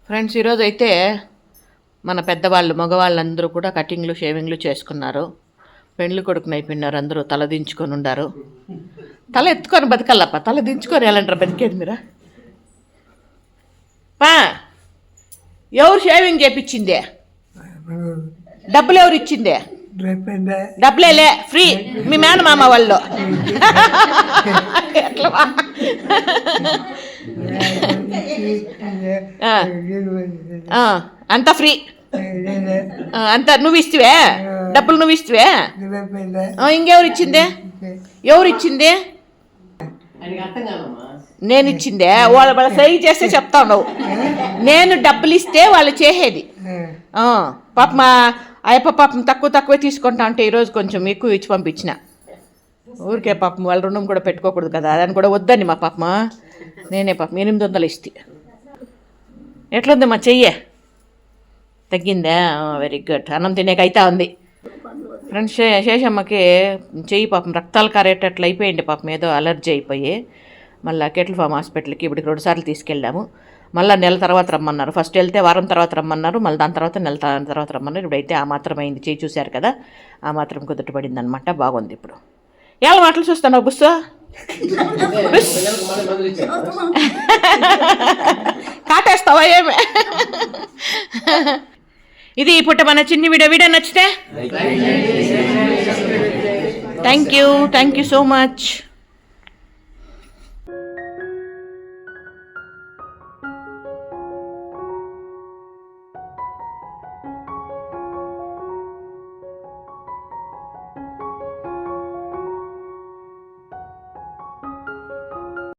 Friends, ఈరోజు అయితే మన పెద్దవాళ్ళు మగవాళ్ళందరూ కూడా కటింగ్లు షేవింగ్లు చేసుకున్నారు. పెండ్లి కొడుకుని అయిపోయినారు, అందరూ తల దించుకొని ఉండారు. తల ఎత్తుకొని బతకల్లప్ప, తల దించుకొని వెళ్ళంటారా బతికేది మీరా? పా, ఎవరు షేవింగ్ చేపించిందే? డబ్బులు ఎవరు ఇచ్చిందే? డబ్బులేలే, ఫ్రీ. మీ మేనమామ వాళ్ళు. ఎట్లా అంతా ఫ్రీ అంతా నువ్వు ఇస్తువే? డబ్బులు నువ్వు ఇస్తువే? ఇంకెవరు ఇచ్చిందే? ఎవరు ఇచ్చిందే? నేను ఇచ్చిందే? వాళ్ళ సైగ చేస్తే చెప్తా ఉన్నావు. నేను డబ్బులు ఇస్తే వాళ్ళు చేసేది. పాప మా అయ్యప్ప పాపం తక్కువ తీసుకుంటా అంటే ఈరోజు కొంచెం ఎక్కువ ఇచ్చి పంపించిన. ఊరికే పాపం వాళ్ళ రుణం కూడా పెట్టుకోకూడదు కదా, దాన్ని కూడా వద్దని మా పాపమా. నేనే పాపం 800 ఇస్తే. ఎట్లుంది మా చెయ్యే? తగ్గిందా? Very good. అన్నం తినేకైతే ఉంది. ఫ్రెండ్స్, శేషమ్మకి చెయ్యి పాపం రక్తాలు కారేటట్లు అయిపోయింది పాపం, ఏదో అలర్జీ అయిపోయి. మళ్ళీ కెటిల్ ఫామ్ హాస్పిటల్కి ఇప్పటికి 2 సార్లు తీసుకెళ్ళాము. మళ్ళీ నెల తర్వాత రమ్మన్నారు. ఫస్ట్ వెళ్తే వారం తర్వాత రమ్మన్నారు, మళ్ళీ దాని తర్వాత నెల తర్వాత రమ్మన్నారు. ఇప్పుడైతే ఆ మాత్రం అయింది. చేయి చూశారు కదా, ఆ మాత్రం కుదుటపడింది అనమాట. బాగుంది ఇప్పుడు. ఎలా మాటలు చూస్తాను బుస్సు? కాటేస్తావా ఏమే? ఇది ఇప్పుడు మన చిన్ని వీడియో నచ్చితే థ్యాంక్ యూ సో మచ్.